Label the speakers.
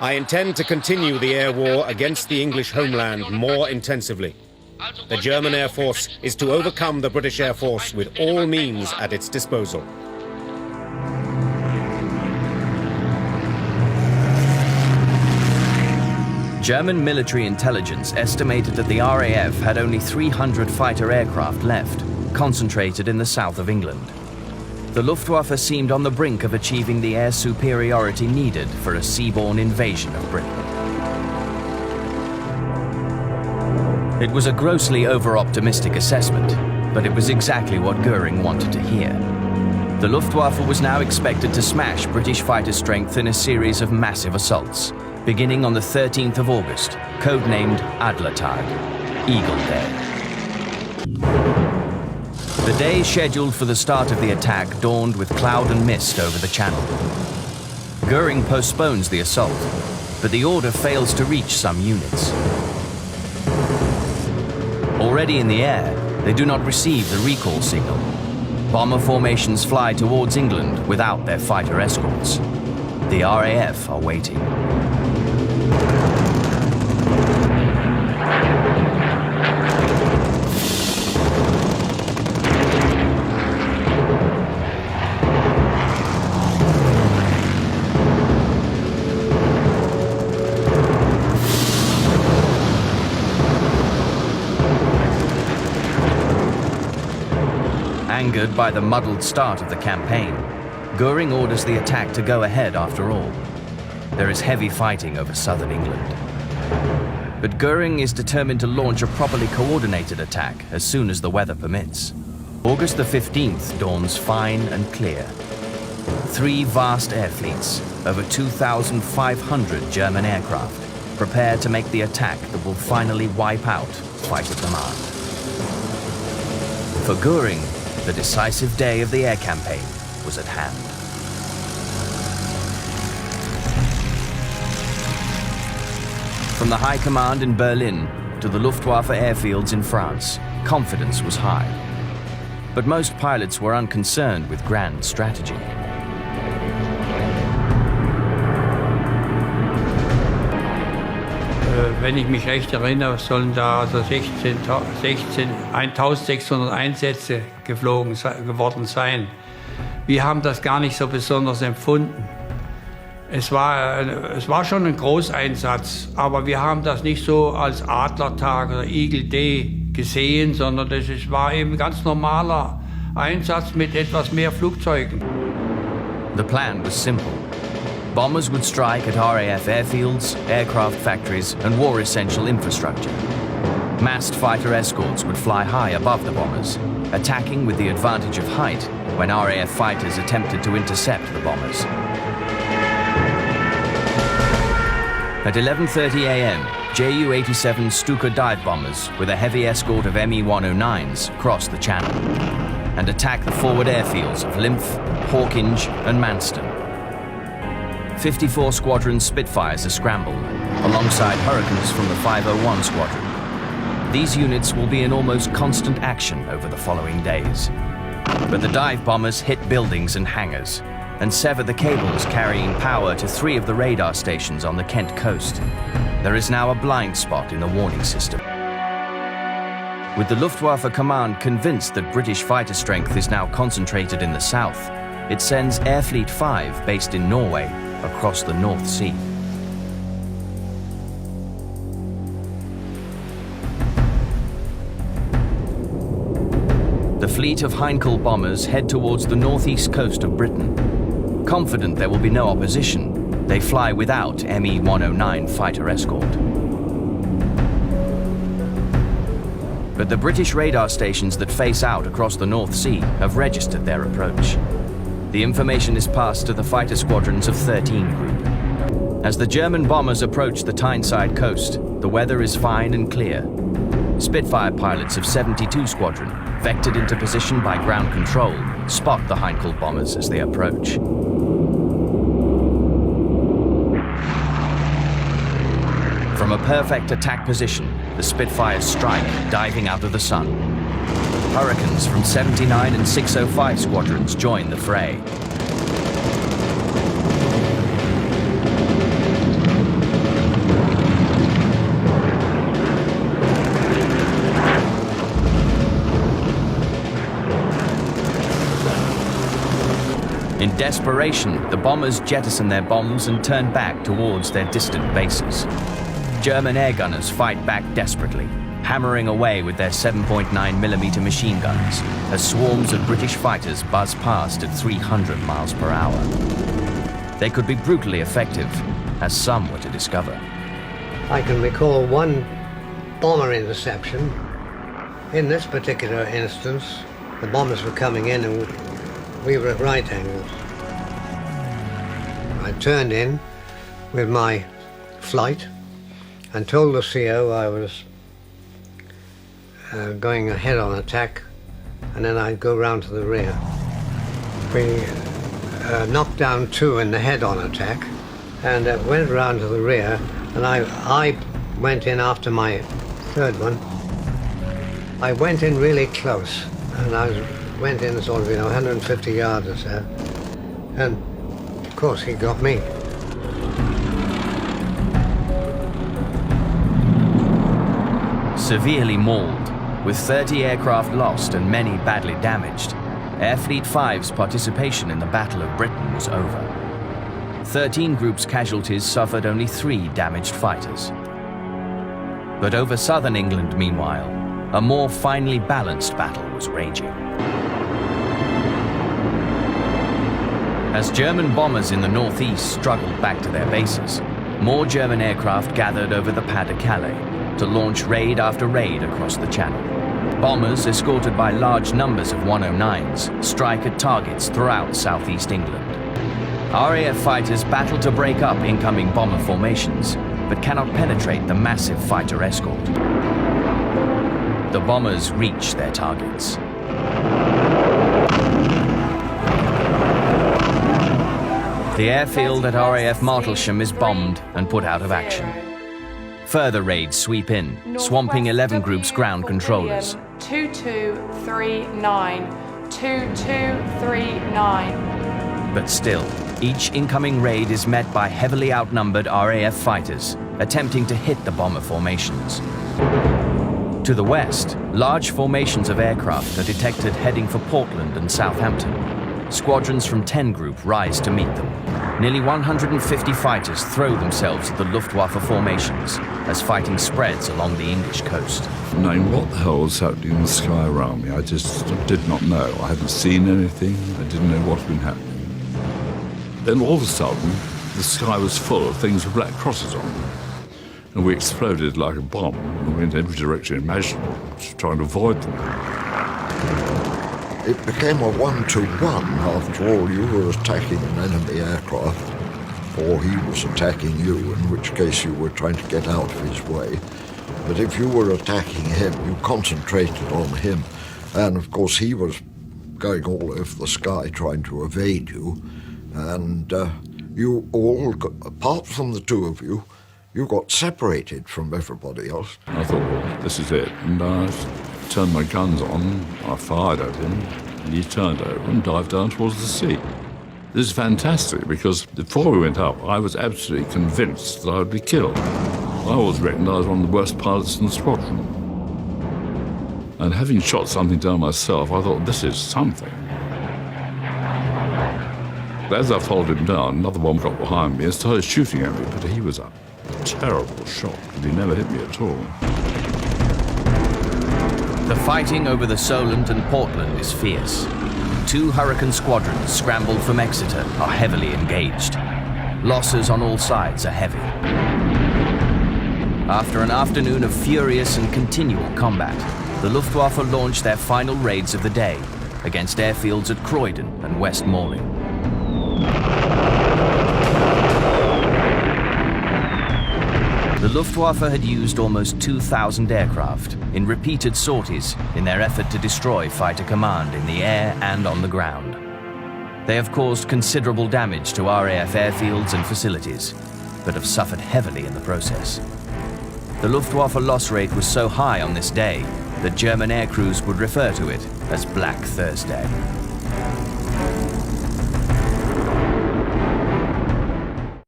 Speaker 1: I intend to continue the air war against the English homeland more intensively. The German Air Force is to overcome the British Air Force with all means at its disposal.
Speaker 2: German military intelligence estimated that the RAF had only 300 fighter aircraft left, concentrated in the south of England. The Luftwaffe seemed on the brink of achieving the air superiority needed for a seaborne invasion of Britain. It was a grossly over-optimistic assessment, but it was exactly what Goering wanted to hear. The Luftwaffe was now expected to smash British fighter strength in a series of massive assaults, beginning on the 13th of August, codenamed Adlertag, Eagle Day. The day scheduled for the start of the attack dawned with cloud and mist over the channel. Goering postpones the assault, but the order fails to reach some units. Already in the air, they do not receive the recall signal. Bomber formations fly towards England without their fighter escorts. The RAF are waiting. Angered by the muddled start of the campaign, Goering orders the attack to go ahead after all. There is heavy fighting over southern England. But Goering is determined to launch a properly coordinated attack as soon as the weather permits. August the 15th dawns fine and clear. 3 vast air fleets, over 2,500 German aircraft, prepare to make the attack that will finally wipe out Fighter Command. For Goering, the decisive day of the air campaign was at hand. From the High Command in Berlin to the Luftwaffe airfields in France, confidence was high. But most pilots were unconcerned with grand strategy.
Speaker 3: Wenn ich mich recht erinnere, sollen da also 1600 Einsätze geworden sein. Wir haben das gar nicht so besonders empfunden. Es war schon ein Großeinsatz, aber wir haben das nicht so als Adlertag oder Eagle Day gesehen, sondern war eben ein ganz normaler Einsatz mit etwas mehr Flugzeugen.
Speaker 2: The plan was simple. Bombers would strike at RAF airfields, aircraft factories, and war-essential infrastructure. Massed fighter escorts would fly high above the bombers, attacking with the advantage of height when RAF fighters attempted to intercept the bombers. At 11:30 a.m., Ju-87 Stuka dive bombers with a heavy escort of Me-109s cross the channel and attack the forward airfields of Lymph, Hawkinge, and Manston. 54 Squadron Spitfires are scrambled, alongside Hurricanes from the 501 Squadron. These units will be in almost constant action over the following days. But the dive bombers hit buildings and hangars, and sever the cables carrying power to 3 of the radar stations on the Kent coast. There is now a blind spot in the warning system. With the Luftwaffe command convinced that British fighter strength is now concentrated in the south, it sends Air Fleet 5, based in Norway, across the North Sea. The fleet of Heinkel bombers head towards the northeast coast of Britain. Confident there will be no opposition, they fly without Me-109 fighter escort. But the British radar stations that face out across the North Sea have registered their approach. The information is passed to the fighter squadrons of 13 Group. As the German bombers approach the Tyneside coast, the weather is fine and clear. Spitfire pilots of 72 Squadron, vectored into position by ground control, spot the Heinkel bombers as they approach. From a perfect attack position, the Spitfires strike, diving out of the sun. Hurricanes from 79 and 605 Squadrons join the fray. desperation, the bombers jettison their bombs and turn back towards their distant bases. German air gunners fight back desperately, hammering away with their 7.9mm machine guns as swarms of British fighters buzz past at 300 miles per hour. They could be brutally effective, as some were to discover.
Speaker 4: I can recall one bomber interception. In this particular instance, the bombers were coming in and we were at right angles. I turned in with my flight and told the CO I was going ahead on attack, and then I'd go round to the rear. We knocked down 2 in the head-on attack and went round to the rear, and I went in after my third one. I went in really close, and I went in sort of, 150 yards or so, and of course he got me.
Speaker 2: Severely mauled, with 30 aircraft lost and many badly damaged, Air Fleet 5's participation in the Battle of Britain was over. 13 groups' casualties suffered only 3 damaged fighters. But over southern England, meanwhile, a more finely balanced battle was raging. As German bombers in the northeast struggled back to their bases, more German aircraft gathered over the Pas de Calais to launch raid after raid across the Channel. Bombers, escorted by large numbers of 109s, strike at targets throughout southeast England. RAF fighters battle to break up incoming bomber formations, but cannot penetrate the massive fighter escort. The bombers reach their targets. The airfield at RAF Martlesham is bombed and put out of action. Further raids sweep in, swamping 11 groups' ground controllers.
Speaker 5: 2239, 2239.
Speaker 2: But still, each incoming raid is met by heavily outnumbered RAF fighters, attempting to hit the bomber formations. To the west, large formations of aircraft are detected heading for Portland and Southampton. Squadrons from 10 Group rise to meet them. Nearly 150 fighters throw themselves at the Luftwaffe formations as fighting spreads along the English coast.
Speaker 6: Knowing what the hell was happening in the sky around me, I just did not know. I hadn't seen anything. I didn't know what had been happening. Then all of a sudden, the sky was full of things with black crosses on them. And we exploded like a bomb and went in every direction imaginable, trying to avoid them.
Speaker 7: It became a 1-to-1. After all, you were attacking an enemy aircraft, or he was attacking you, in which case you were trying to get out of his way. But if you were attacking him, you concentrated on him. And of course, he was going all over the sky trying to evade you. And you all, apart from the 2 of you, you got separated from everybody else.
Speaker 6: I thought, well, this is it. And I turned my guns on, I fired at him, and he turned over and dived down towards the sea. This is fantastic, because before we went up, I was absolutely convinced that I would be killed. I always reckoned I was one of the worst pilots in the squadron. And having shot something down myself, I thought, this is something. As I followed him down, another bomb got behind me and started shooting at me, but he was a terrible shot, and he never hit me at all.
Speaker 2: The fighting over the Solent and Portland is fierce. 2 Hurricane squadrons scrambled from Exeter are heavily engaged. Losses on all sides are heavy. After an afternoon of furious and continual combat, the Luftwaffe launched their final raids of the day against airfields at Croydon and West Malling. The Luftwaffe had used almost 2,000 aircraft in repeated sorties in their effort to destroy fighter command in the air and on the ground. They have caused considerable damage to RAF airfields and facilities, but have suffered heavily in the process. The Luftwaffe loss rate was so high on this day that German air crews would refer to it as Black Thursday.